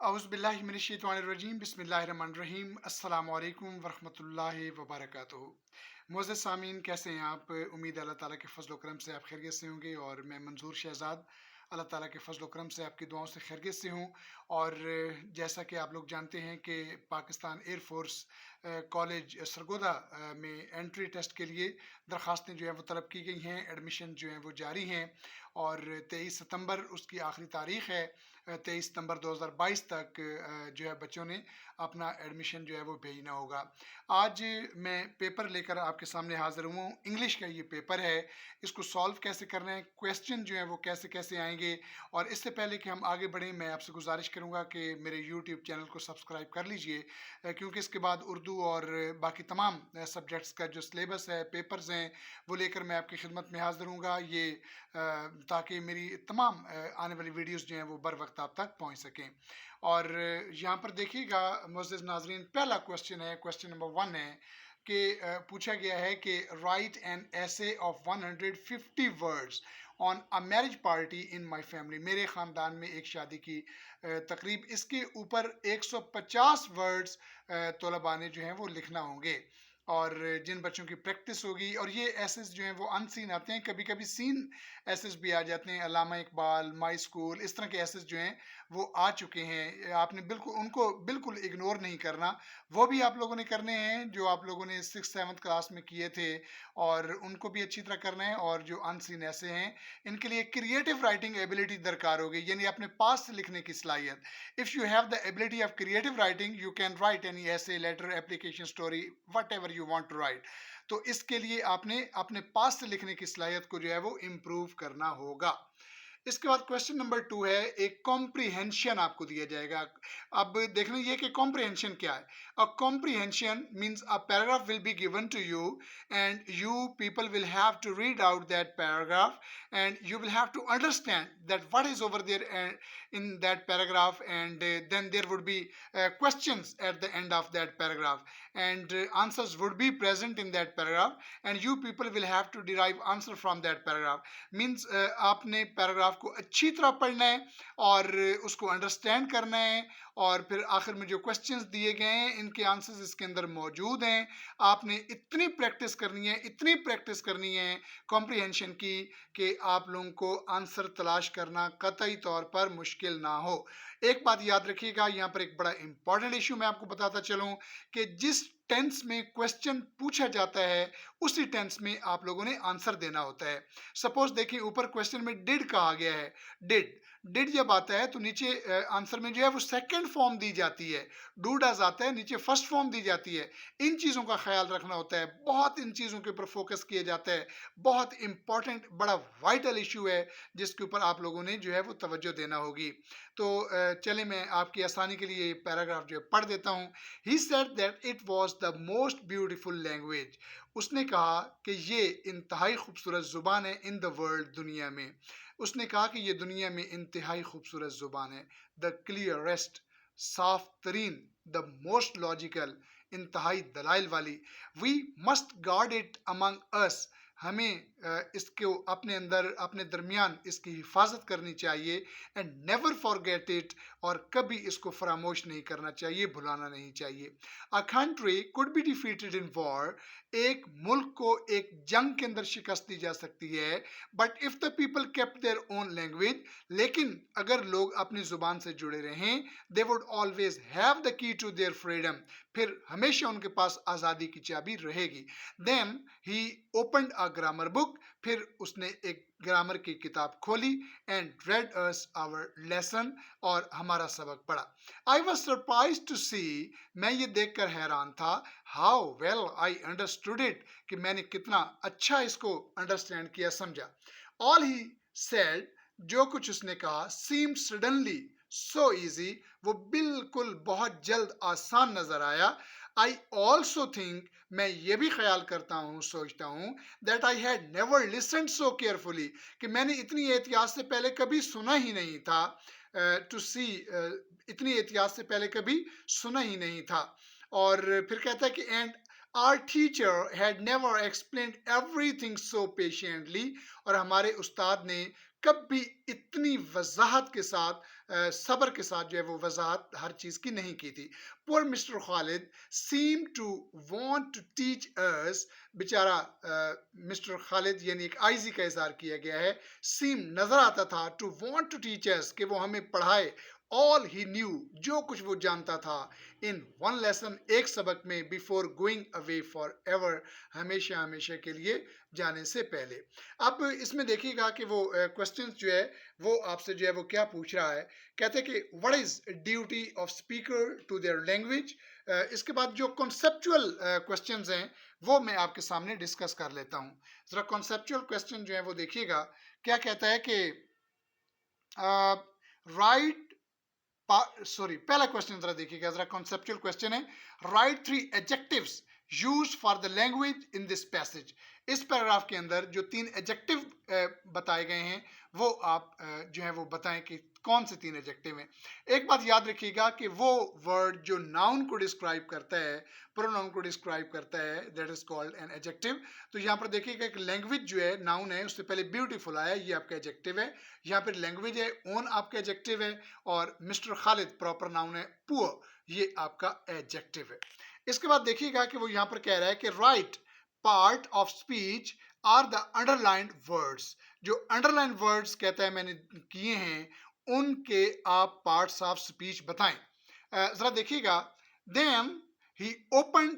औज़ुबिल्लाहिमिनश्शैतानिर्रजीम बिस्मिल्लाहिर्रहमानिर्रहीम अस्सलामु अलैकुम वरहमतुल्लाहि वबरकातुहू। मोअज़्ज़ज़ सामीन, कैसे हैं आप? उम्मीद है अल्लाह ताला के फ़ज़ल व करम से आप खैरियत से होंगे और मैं मंजूर शहज़ाद अल्लाह ताला के फ़ज़ल व करम से आपकी दुआओं से खैरियत से हूँ। और जैसा कि आप लोग जानते हैं कि Pakistan air force college Sargodha में एंट्री टेस्ट के लिए दरख्वास्तें जो हैं वो तलब की गई हैं। एडमिशन जो हैं वो जारी हैं और 23 सितंबर उसकी आखिरी तारीख़ है। 23 सितंबर 2022 तक जो है बच्चों ने अपना एडमिशन जो है वो भेजना होगा। आज मैं पेपर लेकर आपके सामने हाज़िर हुआ हूँ। इंग्लिश का ये पेपर है, इसको सॉल्व कैसे करना है, क्वेश्चन जो हैं वो कैसे-कैसे आएँगे। और इससे पहले कि हम आगे बढ़ें, मैं आपसे गुज़ारिश करूँगा कि मेरे यूट्यूब चैनल को सब्सक्राइब कर लीजिए, क्योंकि इसके बाद उर्दू और बाकी तमाम सब्जेक्ट्स का जो सिलेबस है, पेपर्स हैं, वो लेकर मैं आपकी खिदमत में हाज़िर हूँगा। ये ताकि मेरी तमाम आने वाली वीडियोज़ जो हैं वो बर वक़्त आप तक पहुँच सकें। और यहाँ पर देखिएगा मुअज़्ज़ज़ नाज़रीन, पहला क्वेश्चन है, क्वेश्चन नंबर 1 है कि पूछा गया है कि right an essay of 150 words on a marriage party in my family. मेरे ख़ानदान में एक शादी की तकरीब, इसके ऊपर 150 वर्ड्स तलबा ने जो हैं वो लिखना होंगे। और जिन बच्चों की प्रैक्टिस होगी, और ये एसेस जो हैं वो अनसीन आते हैं, कभी-कभी सीन एसेस भी आ जाते हैं, अल्लामा इकबाल, माई स्कूल, इस तरह के एसेस जो हैं वो आ चुके हैं। आपने बिल्कुल उनको बिल्कुल इग्नोर नहीं करना। वो भी आप लोगों ने करने हैं जो आप लोगों ने 6th-7th क्लास में किए थे, और उनको भी अच्छी तरह करना है। और जो अनसीन ऐसे हैं, इनके लिए क्रिएटिव राइटिंग एबिलिटी दरकार होगी, यानी अपने पास से लिखने की सलाहियत। If you have the ability of creative writing, you can write any essay, letter, application, story, whatever you want to write. तो इसके लिए आपने अपने पास से लिखने की सलाहियत को जो है वो इम्प्रूव करना होगा। इसके बाद क्वेश्चन नंबर 2 है, एक कॉम्प्रिहेंशन आपको दिया जाएगा। अब देखना ये कि कॉम्प्रिहेंशन क्या है। A comprehension means a paragraph will be given to you and you people will have to read out that paragraph and you will have to understand that what is over there in that paragraph, and then there would be questions at the end of that paragraph, and answers would be present in that paragraph, and you people will have to derive answer from that paragraph. Means आपने paragraph को अच्छी तरह पढ़ना है और उसको understand करना है, और फिर आखिर में जो क्वेश्चंस दिए गए हैं इनके आंसर्स इसके अंदर मौजूद हैं। आपने इतनी प्रैक्टिस करनी है, इतनी प्रैक्टिस करनी है कॉम्प्रिहेंशन की, कि आप लोगों को आंसर तलाश करना कतई तौर पर मुश्किल ना हो। एक बात याद रखिएगा, यहाँ पर एक बड़ा इंपॉर्टेंट इशू मैं आपको बताता चलूं कि जिस टेंस में क्वेश्चन पूछा जाता है उसी टेंस में आप लोगों ने आंसर देना होता है। सपोज देखिए, ऊपर क्वेश्चन में डिड कहा गया है। डिड डिड जब आता है तो नीचे आंसर में जो है वो सेकंड फॉर्म दी जाती है। डू डज आता है, नीचे फर्स्ट फॉर्म दी जाती है। इन चीज़ों का ख्याल रखना होता है, बहुत इन चीज़ों के ऊपर फोकस किया जाता है। बहुत इंपॉर्टेंट, बड़ा वाइटल इशू है जिसके ऊपर आप लोगों ने जो है वो तवज्जो देना होगी। तो चले मैं आपकी आसानी के लिए ये पैराग्राफ जो है पढ़ देता हूँ। He said that it was the most beautiful language. उसने कहा कि ये इंतहाई खूबसूरत ज़ुबान है इन द वर्ल्ड, दुनिया में। उसने कहा कि ये दुनिया में इंतहाई खूबसूरत ज़ुबान है। द क्लियरेस्ट, साफ तरीन, द मोस्ट लॉजिकल, इंतहाई दलाइल वाली। We must guard it among us. हमें इसको अपने अंदर, अपने दरमियान इसकी हिफाजत करनी चाहिए। एंड नेवर फॉरगेट इट, और कभी इसको फरामोश नहीं करना चाहिए, भुलाना नहीं चाहिए। A country could be defeated in war. एक मुल्क को एक जंग के अंदर शिकस्त दी जा सकती है, but if the people kept their own language, लेकिन अगर लोग अपनी जुबान से जुड़े रहें, they would always have the key to their freedom, फिर हमेशा उनके पास आज़ादी की चाबी रहेगी। Then he opened a grammar book, फिर उसने एक ग्रामर की किताब खोली, and read us our lesson, और हमारा सबक पढ़ा। I was surprise to see, मैं ये देखकर हैरान था, how well I understood it, कि मैंने कितना अच्छा इसको अंडरस्टैंड किया, समझा। ऑल ही सेड, जो कुछ उसने कहा, सीम सडनली सो इजी, वो बिल्कुल बहुत जल्द आसान नजर आया। आई ऑल्सो थिंक, मैं ये भी ख्याल करता हूँ, सोचता हूँ, that I had never listened so carefully, कि मैंने इतनी एहतियात से पहले कभी सुना ही नहीं था। टू सी, इतनी एहतियात से पहले कभी सुना ही नहीं था। और फिर कहता है कि and our teacher had never explained everything so patiently, और हमारे उस्ताद ने कभी इतनी वजाहत के साथ सब्र के साथ जो है वो वजाहत हर चीज़ की नहीं की थी। Poor Mr Khalid seem to want to teach us, बेचारा मिस्टर खालिद यानी एक आइजी का इजहार किया गया है, सीम नजर आता था to want to teach us कि वो हमें पढ़ाए, ऑल ही न्यू जो कुछ वो जानता था, इन वन लेसन एक सबक में, before going away for ever हमेशा हमेशा के लिए जाने से पहले। अब इसमें देखिएगा कि वो क्वेश्चन जो है वो आपसे जो है वो क्या पूछ रहा है। कहते हैं कि what is duty of speaker to their language. इसके बाद जो कॉन्सेप्चुअल क्वेश्चंस हैं वो मैं आपके सामने डिस्कस कर लेता हूँ। जरा कॉन्सेप्चुअल क्वेश्चन जो है वो देखिएगा क्या कहता है कि राइट सॉरी पहला क्वेश्चन जरा देखिएगा, जरा कॉन्सेप्चुअल क्वेश्चन है। Right 3 adjectives used for the language in this passage. इस पैराग्राफ के अंदर जो 3 एडजेक्टिव बताए गए हैं वो आप जो है वो बताएं कि कौन से 3 एडजेक्टिव हैं। एक बात याद रखिएगा कि वो वर्ड जो नाउन को डिस्क्राइब करता है, प्रोनाउन को डिस्क्राइब करता है, that is called an adjective. तो यहाँ पर देखिएगा कि लैंग्वेज जो है नाउन है, उससे पहले ब्यूटीफुल आया, ये आपका एडजेक्टिव है। यहाँ पर लैंग्वेज है, ओन आपका एडजेक्टिव है, और मिस्टर खालिद प्रॉपर नाउन है, पुअर ये आपका एडजेक्टिव है। इसके बाद देखिएगा कि वो यहाँ पर कह रहा है कि right part of speech are the underlined words. जो अंडरलाइन वर्ड्स कहता है मैंने किए हैं उनके आप पार्ट्स ऑफ स्पीच बताएं। जरा देखिएगा, then he opened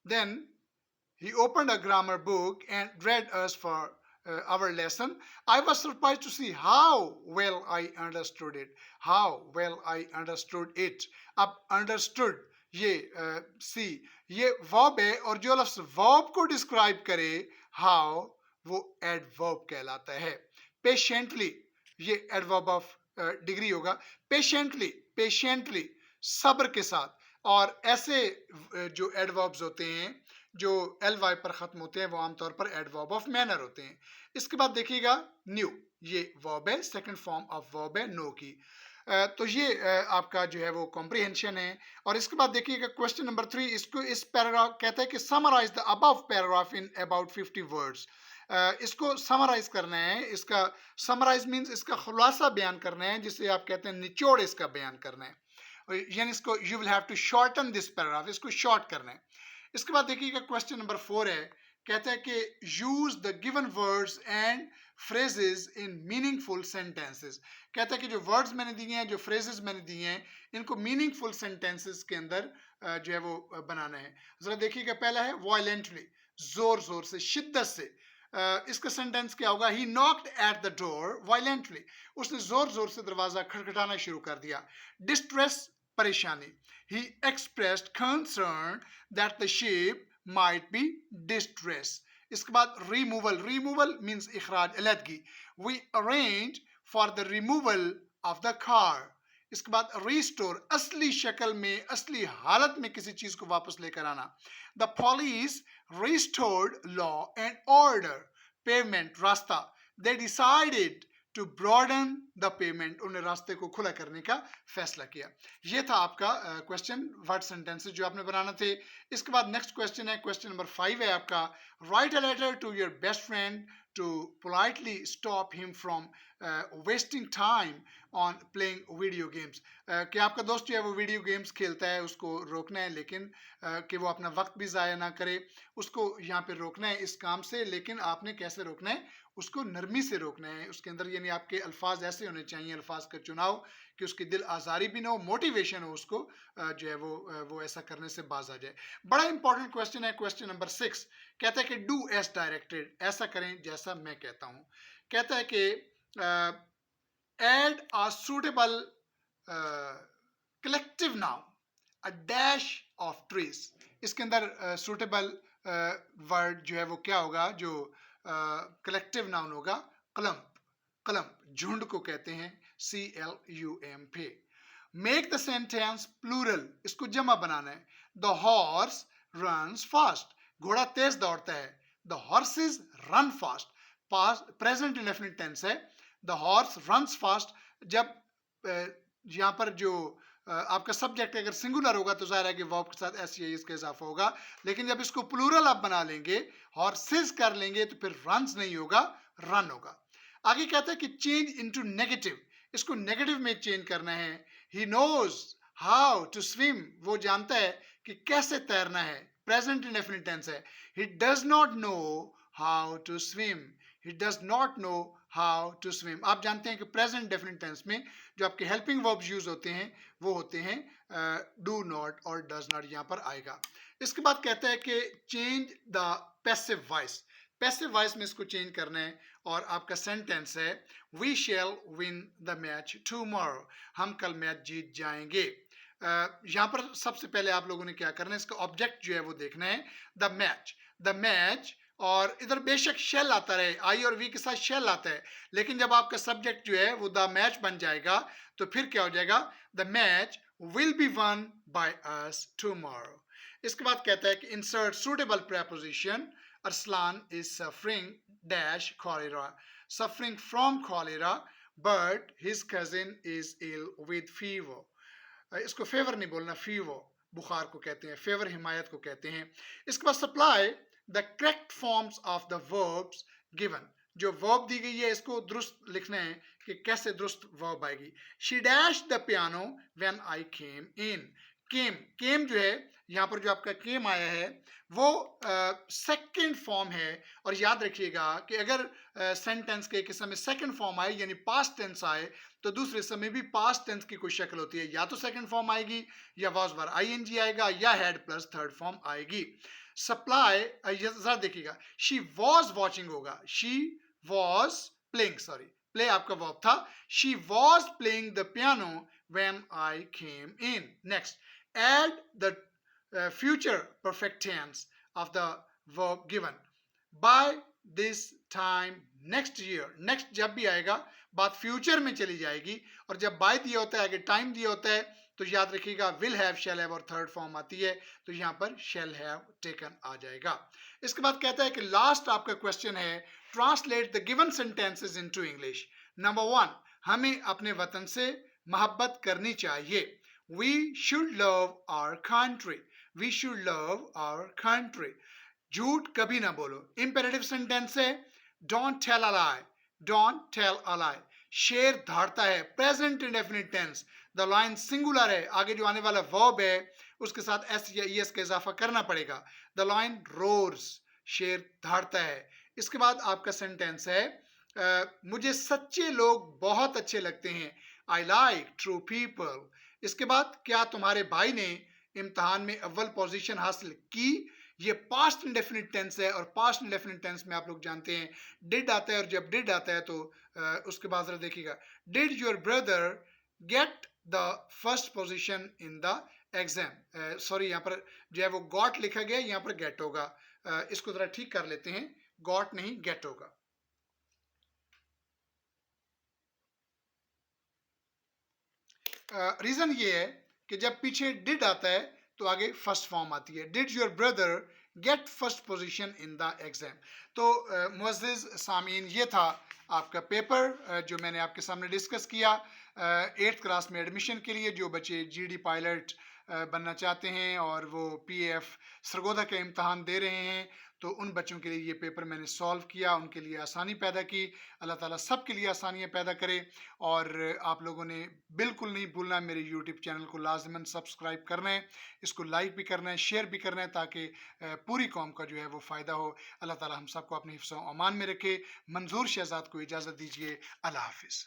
then he opened a grammar book and read us for our lesson. I was surprised to see how well I understood it. How well I understood it. अब understood ये सी ये verb है, और जो लफ्ज verb को describe करे how, वो adverb कहलाता है। Patiently ये adverb of डिग्री होगा। Patiently सब्र के साथ। और ऐसे जो एडवर्ब्स होते हैं जो एल वाई पर खत्म होते हैं वो आमतौर पर एडवर्ब ऑफ मैनर होते हैं। इसके बाद देखिएगा न्यू, ये वर्ब है, सेकंड फॉर्म ऑफ वर्ब है नो की। तो ये आपका जो है वो कॉम्प्रिहेंशन है। और इसके बाद देखिएगा क्वेश्चन नंबर 3, इसको इस पैराग्राफ कहता है कि summarise the above paragraph in about 50 words. इसको समराइज करना है, इसका समराइज मीन्स इसका खुलासा बयान करना है, जिसे आप कहते हैं निचोड़ इसका बयान करना है, यानी इसको you will have to shorten this paragraph, इसको शॉर्ट करना है। इसके बाद देखिएगा क्वेश्चन नंबर 4 है, कहता है कि use the given words and phrases in meaningful sentences. कहता है कि जो वर्ड्स मैंने दिए हैं, जो फ्रेजेस मैंने दिए हैं, इनको मीनिंगफुल सेंटेंसेस के अंदर जो है वो बनाना है। जरा देखिएगा, पहला है वायलेंटली, जोर जोर से, शिद्दत से। इसका सेंटेंस क्या होगा? ही knocked at the door violently, उसने जोर जोर से दरवाजा खटखटाना शुरू कर दिया। डिस्ट्रेस, परेशानी, he expressed concern that the ship might be distressed. इसके बाद removal means इखराज, अलहदगी, we arranged for the removal of the car. इसके बाद restore, असली शक्ल में, असली हालत में किसी चीज को वापस लेकर आना। the police restored law and order. pavement, रास्ता, they decided to broaden the pavement, उन्हें रास्ते को खुला करने का फैसला किया। ये था आपका क्वेश्चन, वर्ड सेंटेंसेस जो आपने बनाना थे। इसके बाद नेक्स्ट क्वेश्चन है, क्वेश्चन नंबर 5 है आपका, write a letter to your best friend to politely stop him from wasting time on playing video games. कि आपका दोस्त जो है वो वीडियो गेम्स खेलता है, उसको रोकना है, लेकिन कि वो अपना वक्त भी ज़ाया ना करे, उसको यहाँ पे रोकना है इस काम से। लेकिन आपने कैसे रोकना है? उसको नरमी से रोकना है। उसके अंदर यानी आपके अल्फाज ऐसे होने चाहिए, अल्फाज का चुनाव, कि उसकी दिल आज़ारी भी ना हो, मोटिवेशन हो उसको जो है वो ऐसा करने से बाज आ जाए। बड़ा इंपॉर्टेंट क्वेश्चन है, क्वेश्चन नंबर 6, कहता है कि डू एज डायरेक्टेड, ऐसा करें जैसा मैं कहता हूँ। कहता है कि add a suitable collective noun, a dash of trees. इसके अंदर सूटेबल वर्ड जो है वो क्या होगा? जो कलेक्टिव नाउन होगा क्लम्प, झुंड को कहते हैं, CLUMP। Make the sentence plural, इसको जमा बनाना है। द हॉर्स रन्स फास्ट, घोड़ा तेज दौड़ता है। The horses run fast, present indefinite tense है। The horse runs fast. जब यहाँ पर जो आपका सब्जेक्ट अगर सिंगुलर होगा तो जाहिर है कि वर्ब के साथ एस या इसका इजाफा होगा, लेकिन जब इसको प्लूरल आप बना लेंगे, हॉर्सेस कर लेंगे, तो फिर रन्स नहीं होगा, रन होगा। आगे कहता है कि चेंज इनटू नेगेटिव, इसको नेगेटिव में चेंज करना है, he knows how to swim, वो जानता है कि कैसे तैरना है, प्रेजेंट इंडेफिनिट टेंस है। He does not know how to swim, he does not know how to swim. आप जानते हैं कि प्रेजेंट डेफिनिट टेंस में जो आपके हेल्पिंग वर्ब्स यूज होते हैं वो होते हैं डू नॉट और डज नॉट, यहाँ पर आएगा। इसके बाद कहता है कि change the passive voice, passive voice में इसको चेंज करना है और आपका सेंटेंस है we shall win the match tomorrow, हम कल मैच जीत जाएंगे। यहाँ पर सबसे पहले आप लोगों ने क्या करना है, इसका ऑब्जेक्ट जो है वो देखना है, द मैच, द मैच। और इधर बेशक शेल आता रहे, आई और वी के साथ शेल आता है, लेकिन जब आपका सब्जेक्ट जो है वो द मैच बन जाएगा तो फिर क्या हो जाएगा, the match will be won by us tomorrow. इसके बाद कहता है कि insert suitable preposition, Arsalan is suffering dash cholera, suffering from cholera but his cousin is ill with fever. इसको फेवर नहीं बोलना, फीवर बुखार को कहते हैं, फेवर हिमायत को कहते हैं। इसके बाद supply the correct forms of the verbs given, जो वर्ब दी गई है इसको दुरुस्त लिखना है कि कैसे दुरुस्त वर्ब आएगी। She dash the piano when I came in, came, came जो है यहाँ पर जो आपका केम आया है वो सेकंड फॉर्म है। और याद रखिएगा कि अगर सेंटेंस के किस्म में सेकंड फॉर्म आए यानी पास्ट टेंस आए तो दूसरे समय भी पास्ट टेंस की कोई शक्ल होती है, या तो सेकंड फॉर्म आएगी या वाज वर आईएनजी आएगा या हैड प्लस थर्ड फॉर्म आएगी। सप्लाई जरा देखिएगा, शी वॉज वॉचिंग होगा, she was playing, sorry play आपका वर्ब था, she was playing the piano when I came in. Next, add the future perfect tense of the verb given by this time next year, next जब भी आएगा बात future में चली जाएगी, और जब by दिया होता है आगे टाइम दिया होता है तो याद रखिएगा will have shall have और थर्ड फॉर्म आती है तो यहाँ पर shall have taken आ जाएगा। इसके बाद कहता है कि लास्ट आपका क्वेश्चन है translate the given sentences into English. Number 1, हमें अपने वतन से मोहब्बत करनी चाहिए, we should love our country, we should love our country। झूठ कभी ना बोलो, इंपेरेटिव सेंटेंस है don't tell a lie, don't tell a lie. शेर धाड़ता है, present indefinite tense, the lion singular है, आगे जो आने वाला वर्ब है उसके साथ एस या ईएस का इजाफा करना पड़ेगा, द लाइन रोर्स, शेर धाड़ता है। इसके बाद आपका सेंटेंस है मुझे सच्चे लोग बहुत अच्छे लगते हैं, आई लाइक ट्रू पीपल। इसके बाद क्या तुम्हारे भाई ने इम्तिहान में अव्वल पोजीशन हासिल की, ये पास्ट इंडेफिनिट टेंस है और पास्ट इंडेफिनिट टेंस में आप लोग जानते हैं डिड आता है, और जब डिड आता है तो उसके बाद जरा देखिएगा, did your brother get the first position in the exam, sorry यहाँ पर जो है वो गॉट लिखा गया, यहाँ पर गेट होगा, इसको जरा ठीक कर लेते हैं, गॉट नहीं गेट होगा। रीजन ये है कि जब पीछे डिड आता है तो आगे फर्स्ट फॉर्म आती है, did your brother get first position in the exam. तो मुअज़्ज़िज़ सामीन, ये था आपका पेपर जो मैंने आपके सामने डिस्कस किया। 8th क्लास में एडमिशन के लिए जो बच्चे जीडी पायलट बनना चाहते हैं और वो पीएफ सरगोधा के इम्तहान दे रहे हैं तो उन बच्चों के लिए ये पेपर मैंने सॉल्व किया, उनके लिए आसानी पैदा की। अल्लाह ताला सब के लिए आसानियाँ पैदा करे। और आप लोगों ने बिल्कुल नहीं भूलना मेरे यूट्यूब चैनल को लाजमन सब्सक्राइब करना है, इसको लाइक भी करना है, शेयर भी करना है ताकि पूरी कौम का जो है वो फ़ायदा हो। अल्लाह ताला हम सबको अपने हिफ्ज़ व अमान में रखे। मंजूर शहजाद को इजाज़त दीजिए। अल्लाह हाफिज़।